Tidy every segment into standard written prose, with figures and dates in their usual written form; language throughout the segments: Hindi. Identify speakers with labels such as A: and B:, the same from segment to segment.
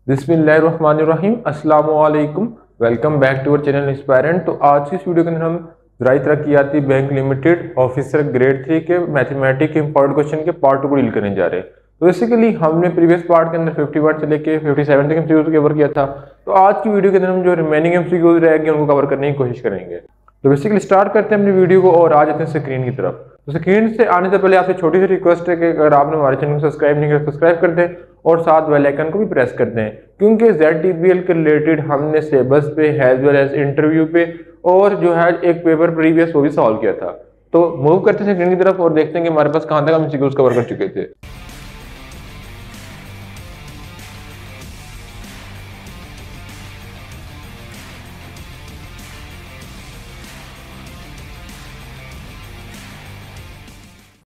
A: बिस्मिल्लाहिर्रहमानिर्रहीम अस्सलाम वालेकुम। Welcome back to our channel Inspirant. तो आज की इस वीडियो के अंदर हम Zarai Taraqiati bank limited officer grade 3 के मैथमेटिक्स के इंपॉर्टेंट क्वेश्चन के पार्ट 2 को डील करने जा रहे हैं। तो बेसिकली हमने प्रीवियस पार्ट के अंदर 51 से लेके 57 तक एमसीक्यूज कवर किया था। तो आज की वीडियो के अंदर हम जो रिमेनिंग एमसीक्यूज रहेंगे उनको कवर करने की कोशिश करेंगे। तो बेसिकली स्टार्ट करते हैं अपनी वीडियो को और आ जाते हैं स्क्रीन की तरफ। तो स्क्रीन से आने से पहले आपसे छोटी सी रिक्वेस्ट है कि अगर आपने हमारे चैनल को सब्सक्राइब नहीं किया सब्सक्राइब कर दें और साथ बेल आइकन को भी प्रेस कर दें, क्योंकि ZTPL के रिलेटेड हमने सिलेबस पे एज वेल एज इंटरव्यू पे और जो है एक पेपर प्रीवियस वो भी सॉल्व किया था। तो मूव करते हैं स्क्रीन की तरफ और देखते हैं कि हमारे पास कहां तक हम एमसीक्यूज कवर कर चुके थे।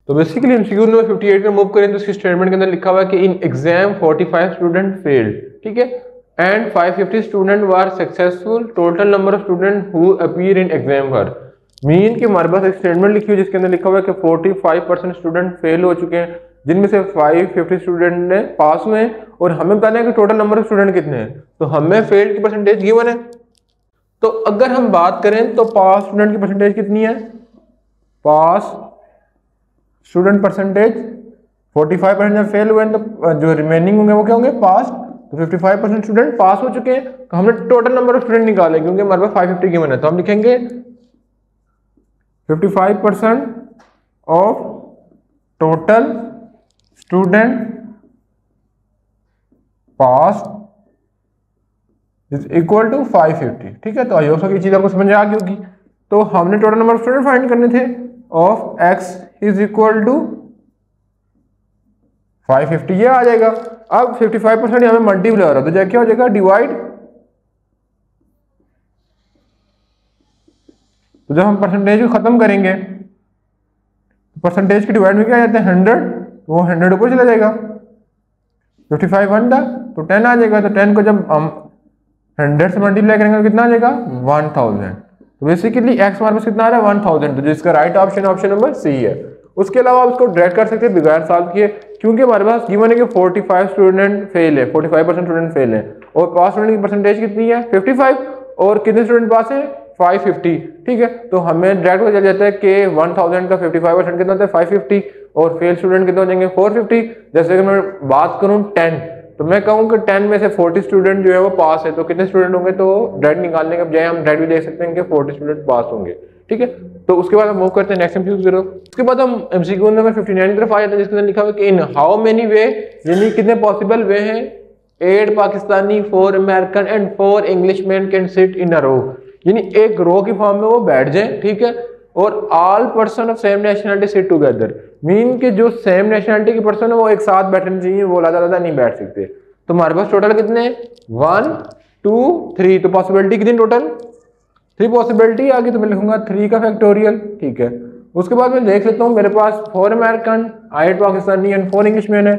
A: तो बेसिकली एमसीक्यू नंबर 58 में मूव करें तो इसकी स्टेटमेंट के अंदर लिखा हुआ है कि इन एग्जाम 45 स्टूडेंट फेल्ड, ठीक है, and 550 student were successful, total number of student who appear in exam were. Mean कि हमारे पास एक स्टेटमेंट लिखी हुई जिसके अंदर लिखा हुआ है कि 45% स्टूडेंट फेल हो चुके हैं, जिनमें से 550 स्टूडेंट ने पास हुए हैं, और हमें बताना है कि टोटल नंबर ऑफ स्टूडेंट कितने हैं। तो हमें फेल की परसेंटेज गिवन है। तो अगर हम बात करें तो पास स्टूडेंट की परसेंटेज कितनी है, पास स्टूडेंट परसेंटेज 45% जब फेल हुए तो जो रिमेनिंग होंगे वो क्या होंगे, पास। तो 55% स्टूडेंट पास हो चुके हैं। तो हमने टोटल नंबर ऑफ स्टूडेंट निकाले क्योंकि हमारे पास 550 गिवन है। तो हम लिखेंगे 55% of total student pass is equal to 550, ठीक है। तो आई होप ये चीज आपको समझ आ गई होगी। तो हमने total number of student find करने थे of x is equal to 550, ये आ जाएगा। अब 55% यहाँ में मल्टीप्लाई हो रहा है तो क्या हो जाएगा, डिवाइड। तो जब हम परसेंटेज को खत्म करेंगे परसेंटेज के डिवाइड में क्या आ जाता है 100, वो 100 ऊपर चला जाएगा। 55 1 था तो 10 आ जाएगा। तो 10 को जब हम 100 से मल्टीप्लाई करेंगे तो कितना आ जाएगा 1000। तो बेसिकली x हमारे पास कितना आ रहा है 1000। तो जिसका right option option number C है। उसके अलावा आप इसको डायरेक्ट कर सकते हैं बगैर सॉल्व किए, क्योंकि हमारे पास गिवन है कि 45 स्टूडेंट फेल है, 45% स्टूडेंट फेल है, और पास स्टूडेंट की परसेंटेज कितनी है 55, और कितने स्टूडेंट पास है 550, ठीक है। तो हमें डायरेक्ट पता चल जाता है कि 1000 का 55% कितना होता है 550, और फेल स्टूडेंट कितने हो जाएंगे 450। जैसे कि मैं बात करूं 10, तो मैं कहूँ कि 10 में से 40 स्टूडेंट जो है वो पास है, तो कितने स्टूडेंट होंगे, तो डायरेक्ट निकालने के बजाय हम डायरेक्ट भी देख सकते हैं कि 40 स्टूडेंट पास होंगे, ठीक है। तो उसके बाद हम मूव करते हैं नेक्स्ट एमसीक्यू की तरफ। उसके बाद हम एमसीक्यू नंबर 59 की तरफ आ जाते हैं, जिसके अंदर लिखा हुआ है कि इन हाउ मेनी वे, यानी कितने पॉसिबल वे हैं 8 Pakistani 4 American and 4 Englishman can sit in a row, यानी एक रो की फॉर्म में वो बैठ जाए, ठीक है, और all person of same nationality sit together. Mean के जो सेम नेशनलिटी के पर्सन है वो एक साथ बैठने चाहिए, वो अलग नहीं बैठ सकते। तो हमारे पास टोटल कितने 1 2 3, तो पॉसिबिलिटी कितनी टोटल 3 पॉसिबिलिटी आ गई। तो मैं लिखूंगा 3 का फैक्टोरियल, ठीक है। उसके बाद मैं देख लेता हूँ मेरे पास 4 अमेरिकन 8 पाकिस्तानी एंड 4 इंग्लिशमैन है,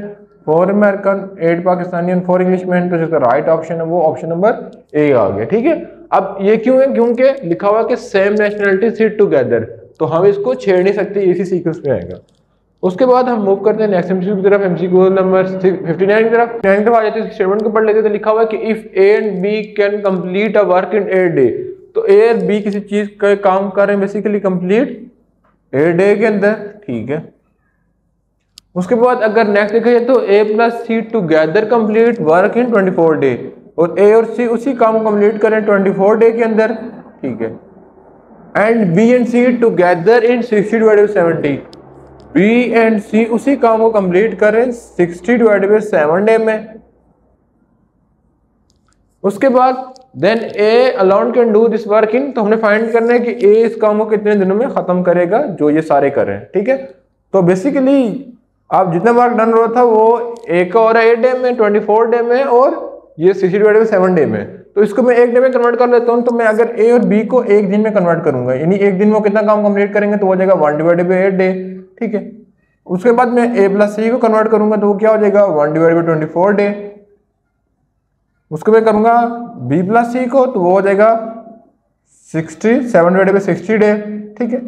A: 4 अमेरिकन 8 पाकिस्तानी एंड 4 इंग्लिशमैन। तो जिसका राइट ऑप्शन है वो ऑप्शन नंबर ए आ गया, ठीक है। अब ये क्यों है, क्योंकि लिखा हुआ कि सेम नेशनलिटी सिट टुगेदर, तो हम इसको छेड़ नहीं सकते, इसी सीक्वेंस में आएगा। उसके बाद हम मूव करते हैं नेक्स्ट एमसीक्यू की तरफ, एमसीक्यू नंबर 59 की तरफ। 9 की तरफ आ जाते हैं, स्टेटमेंट को पढ़ लेते हैं। तो लिखा हुआ है कि if A and B can complete a work in a day, तो ए और बी किसी चीज का काम कर रहे हैं बेसिकली कंप्लीट ए डे के अंदर, ठीक है। उसके बाद अगर नेक्स्ट देखा जाए तो A plus C together complete work in 24 day, और ए और सी उसी काम को कंप्लीट करें 24 डे के अंदर, ठीक है। And B and C together in 60/70, B and C उसी काम को कंप्लीट करें 60/7 डे में। उसके बाद then A alone can do this work in, तो हमने फाइंड करना है कि ए इस काम को कितने दिनों में खत्म करेगा जो ये सारे कर रहे हैं, ठीक है। तो बेसिकली आप जितना वर्क डन हो रहा था वो ए का हो रहा है 8 डे में, 24 डे में, और ये 60/7 डे में। तो इसको मैं एक डे में कन्वर्ट कर लेता हूँ। तो मैं अगर ए और बी को एक दिन में कन्वर्ट करूंगा, यानी एक दिन में वो कितना काम कंप्लीट करेंगे, तो हो जाएगा 1/8 डे, ठीक है। उसके बाद मैं ए प्लस सी को कन्वर्ट करूंगा तो वो क्या हो जाएगा 1/24 डे। उसको मैं करूंगा बी प्लस सी को तो वो हो जाएगा 7/60 डे, ठीक है।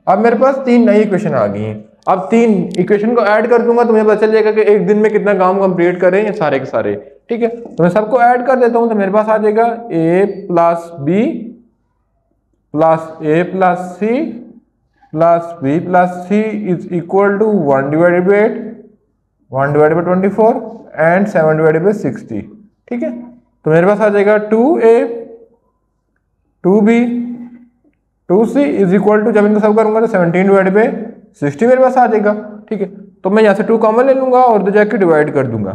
A: अब मेरे पास 3 नई इक्वेशन आ गई हैं। अब 3 इक्वेशन को ऐड कर दूंगा तो मुझे पता चल जाएगा कि एक दिन में कितना काम कंप्लीट कर रहे हैं ये सारे के सारे, ठीक है। तो मैं सबको ऐड कर देता हूं, तो मेरे पास आ जाएगा a plus B plus a plus C plus b plus C is equal to 1 divided by 8, 1 divided by 24 and 7 divided by 60, ठीक है। तो मेरे पास आ जाएगा 2a 2b 2c is equal to, जब इनको सब करूंगा तो 17 डिवाइडेड बाई 60 मेरे पास आ जाएगा, ठीक है। तो मैं यहाँ से 2 कॉमन ले लूंगा और 2 जाके डिवाइड कर दूंगा,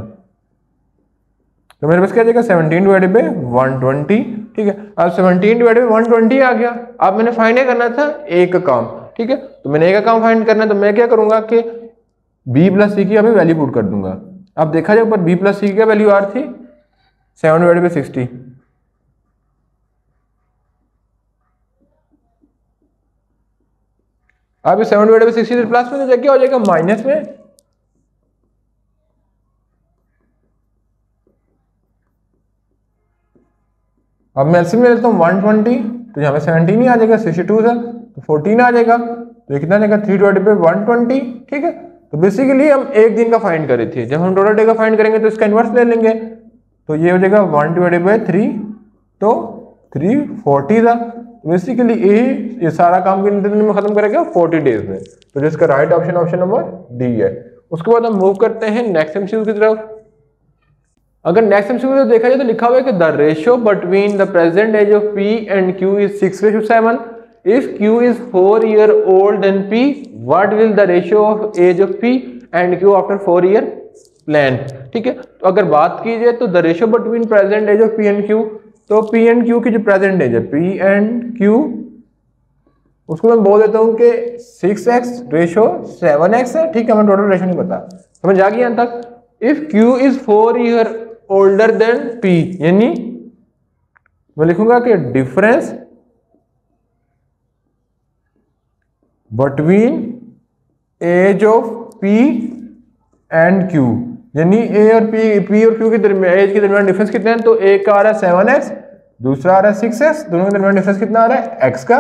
A: तो मेरे पास क्या आ जाएगा 17 डिवाइडेड बाई 120, ठीक है। अब 17 डिवाइडेड बाई 120 आ गया। अब मैंने फाइंड करना था एक काम, ठीक है। तो मैंने एक काम फाइंड करना है, तो मैं क्या करूंगा कि b प्लस सी की यहाँ पे वैल्यू पुट कर दूंगा। अब देखा जाए ऊपर b प्लस सी की क्या वैल्यू आ रही थी 7 डिवाइडेड बाई 60, अब 7 डिवाइडेड बाई 60 प्लस में तो क्या हो जाएगा माइनस में, अब मैं एलसीएम में लेता हूँ 120, तो यहाँ पे 17 ही आ जाएगा, 62 से तो 14 आ जाएगा, तो ये कितना आ जाएगा 3 डिवाइडेड बाई 120, ठीक है। तो बेसिकली हम एक दिन का फाइंड करे थे, जब हम टोटल डे का फाइंड करेंगे तो इसका इनवर्स ले लेंगे, तो ये हो जाएगा 1 डिवाइडेड बाई 3, तो 340 था। बेसिकली ये सारा काम कितने दिन में खत्म करेगा 40 डेज में, तो जिसका right option option number D है। उसके बाद हम मूव करते हैं नेक्स्ट एमसीक्यू की तरफ। अगर नेक्स्ट एमसीक्यू देखा जाए तो लिखा हुआ है कि the ratio between the present age of P and Q is 6:7। If Q is 4 year old than P, what will the ratio of age of P and Q after 4 year plan, ठीक है। तो अगर बात की जाए तो the ratio between present age of P and Q, तो P एंड Q की जो प्रेजेंट एज है P एंड Q, उसको मैं बोल देता हूँ कि 6x रेशो 7x है, ठीक है। हमें टोटल रेशो नहीं पता, समझ आ गई यहाँ तक। If Q is 4 year older than P, यानी मैं लिखूंगा कि difference between age of P and Q, यानी A और P और Q के दरमियान एज के दरमियान डिफरेंस कितना है, तो एक का आ रहा है 7x, दूसरा आ रहा है 6x, दोनों के दरमियान डिफरेंस कितना आ रहा है x का,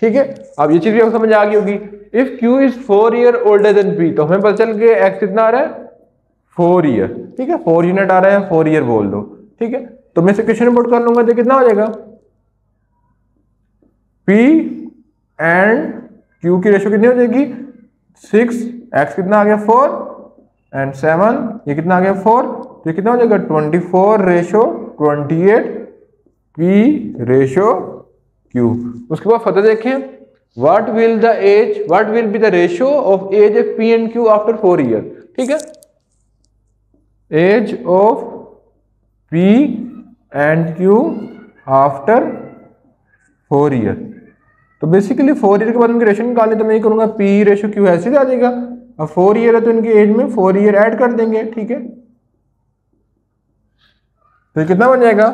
A: ठीक है। अब ये चीज भी आपको समझ आ गई होगी। If Q is 4 year older than P, तो हमें पता चल गया x कितना आ रहा है 4 year, ठीक है। 4 यूनिट आ रहा है, 4 year बोल दो, ठीक है। तो मैं इक्वेशन पुट कर लूंगा तो कितना हो जाएगा P एंड Q की रेशियो कितनी हो जाएगी 6, x कितना आ गया 4 एंड 7, ये कितना आ गया 4, तो ये कितना हो जाएगा 24 रेशो 28 P रेशो Q। उसके बाद फर्दर देखें, what will be the ratio of age of P and Q after 4 year, ठीक है। Age of P and Q after 4 year, तो बेसिकली 4 year के बाद उनकी रेशियो निकालने, तो मैं ये करूंगा P रेशियो Q ऐसे आ जाएगा। अब 4 year है तो इनकी एज में 4 year ऐड कर देंगे, ठीक है। तो ये कितना बन जाएगा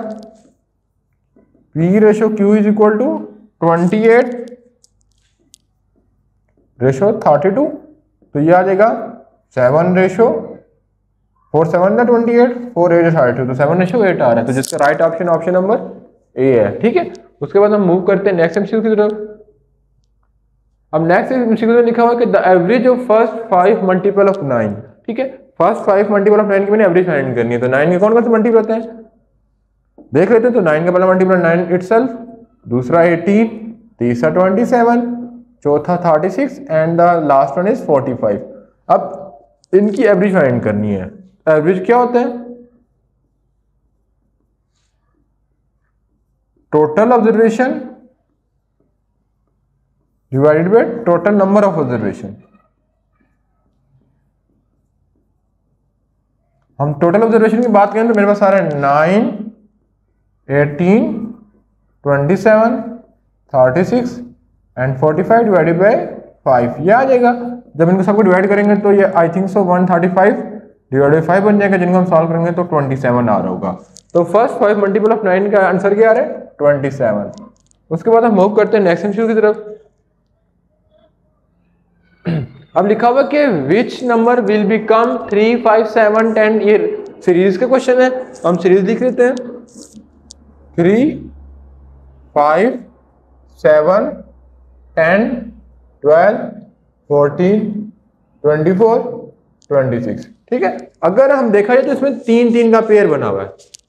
A: P ratio Q is equal to 28 ratio 32, तो ये आ जाएगा 7 रेशियो 4 7 था 28, 4 8 32, तो 7 रेशियो 8 आ रहा है, तो जिसका right option option number A है, ठीक है। उसके बाद हम मूव करते हैं नेक्स्ट एमसीक्यू की तरफ। अब नेक्स्ट एमसीक्यू में लिखा हुआ है कि the average of first 5 multiple of 9, ठीक है। फर्स्ट 5 मल्टीपल ऑफ 9 की मैंने एवरेज फाइंड करनी है, तो 9 के कौन कौन से मल्टीपल होते हैं देख लेते हैं। तो 9 का पहला मल्टीपल 9 इटसेल्फ, दूसरा 18, तीसरा 27, चौथा 36 and the last one is 45। अब इनकी एवरेज फाइंड करनी है। एवरेज क्या होता है, total observation divided by total number of observation. हम टोटल ऑब्जर्वेशन की बात करें तो मेरे पास आ रहा है 9, 18, 27, 36 एंड 45 डिवाइडेड बाय 5, ये आ जाएगा। जब इनको सबको डिवाइड करेंगे तो ये I think so 135 divided by 5 बन जाएगा, जिनको हम सॉल्व करेंगे तो 27 आ रहा होगा। तो फर्स्ट 5 मल्टीपल ऑफ 9 का आंसर क्या आ रहा है 27। उसके बाद हम मूव करते हैं नेक्स्ट एमसीक्यू की तरफ। अब लिखा हुआ कि विच नंबर विल बिकम 3, 5, 7, 10, ये सीरीज के क्वेश्चन है, तो हम सीरीज लिख लेते हैं 3, 5, 7, 10, 12, 14, 24, 26, ठीक है। अगर हम देखा जाए तो इसमें 3 3 का पेयर बना हुआ है।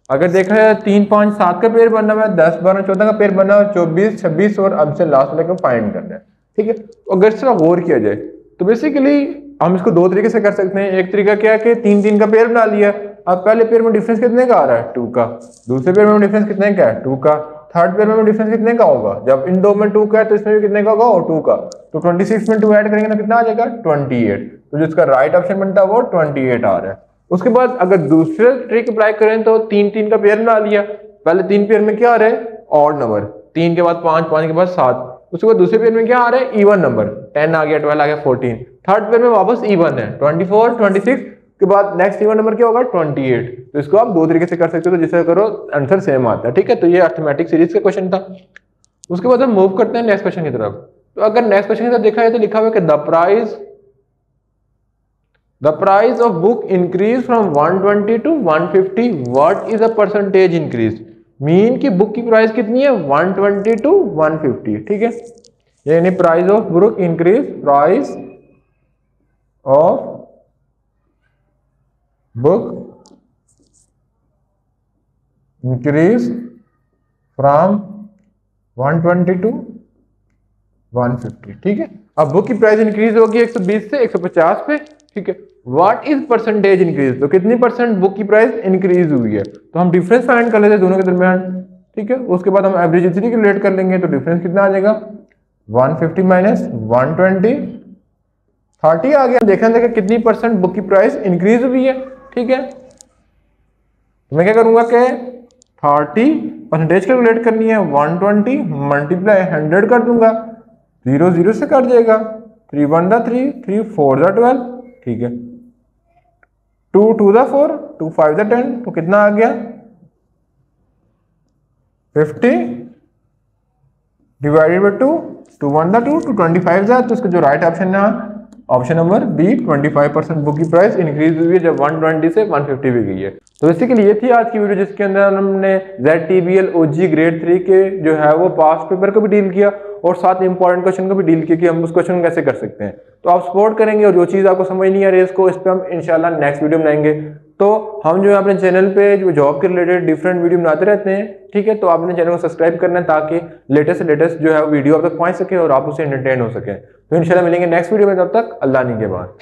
A: अगर देखा जाए 3 5 7 का पेयर बना हुआ है, 10 12 14 का पेयर बना हुआ है, 24 26 और अब से लास्ट वाले को फाइंड करना है। ठीक है, अगर इसका गौर किया जाए तो बेसिकली हम इसको दो तरीके से कर सकते हैं। एक तरीका क्या है कि 3 3 का पेयर बना लिया, अब पहले पेयर में डिफरेंस कितने का आ रहा है 2 का, दूसरे पेयर में डिफरेंस कितने का है 2 का, थर्ड पेयर में डिफरेंस कितने का होगा, जब इन दो में 2 का है तो इसमें भी कितने का होगा 2 का, तो 26 में 2 ऐड करेंगे तो कितना आ जाएगा 28। तो जिसका राइट ऑप्शन बनता है वो 28 आ रहा है। उसके बाद अगर दूसरे ट्रिक अप्लाई करें तो 3 3 का पेयर बना लिया, पहले 3 पेयर में क्या आ रहा है ऑड नंबर, 3 के बाद 5 5 के बाद 7, उसके बाद दूसरे पेयर में क्या आ रहा है इवन नंबर, 10 आ गया 12 आ गया 14, थर्ड पेयर में वापस इवन है 24 26 के बाद नेक्स्ट इवन नंबर क्या होगा 28। तो इसको आप दो तरीके से कर सकते हो, तो जिससे करो आंसर सेम आता है। ठीक है, तो ये अर्थमेटिक सीरीज का क्वेश्चन था। उसके बाद हम मूव करते हैं नेक्स्ट क्वेश्चन की तरफ। तो अगर नेक्स्ट क्वेश्चन की तरफ देखा जाए तो लिखा हुआ है कि the price of book increase from 120 to 150, what is the percentage increase. Mean की बुक की प्राइस कितनी है 120 टू 150। ठीक है, यानी price of book increase, price of book increase from 120 to 150। ठीक है, अब बुक की प्राइस इंक्रीज होगी 120 से 150 पे। ठीक है, व्हाट इज परसेंटेज इंक्रीज, तो कितनी परसेंट बुक की प्राइस इंक्रीज हुई है, तो हम डिफरेंस फाइंड कर लेते हैं दोनों के दरमियान। ठीक है, उसके बाद हम एवरेज इतनी कैलकुलेट कर लेंगे, तो डिफरेंस कितना आ जाएगा 150 माइनस 120, 30 आ गया। देखना देखा कितनी परसेंट बुक की प्राइस इंक्रीज हुई है। ठीक है, तो मैं क्या करूंगा कि 30 परसेंटेज कैलकुलेट करनी है, 120 मल्टीप्लाई 100 कर दूंगा, 0 0 से कट जाएगा, 3 1 3 3 4 12। ठीक है, 2 2 4 2 5 10, तो कितना आ गया 50 डिवाइडेड बाई 2, 2 1 2 2 25 जा, तो इसका जो राइट ऑप्शन है ऑप्शन नंबर बी, 25% बुक की प्राइस इंक्रीज हुई है जब 120 से 150 भी गई है। तो बेसिकली ये थी आज की वीडियो, जिसके अंदर हमने ZTBL OG ग्रेड 3 के जो है वो पास्ट पेपर को भी डील किया और साथ इंपॉर्टेंट क्वेश्चन को भी डील किया कि हम उस क्वेश्चन को कैसे कर सकते हैं। तो आप सपोर्ट करेंगे और जो चीज़ आपको समझ नहीं आ रही है इसको, इस पर हम इंशाल्लाह नेक्स्ट वीडियो बनाएंगे। तो हम जो है अपने चैनल पे जो जॉब के रिलेटेड डिफरेंट वीडियो बनाते रहते हैं। ठीक है, तो आपने चैनल को सब्सक्राइब करना है ताकि लेटेस्ट से लेटेस्ट जो है वीडियो आप तक पहुंच सके और आप उससे एंटरटेन हो सके। तो इंशाल्लाह मिलेंगे नेक्स्ट वीडियो में, तब तक अल्लाह के बाद।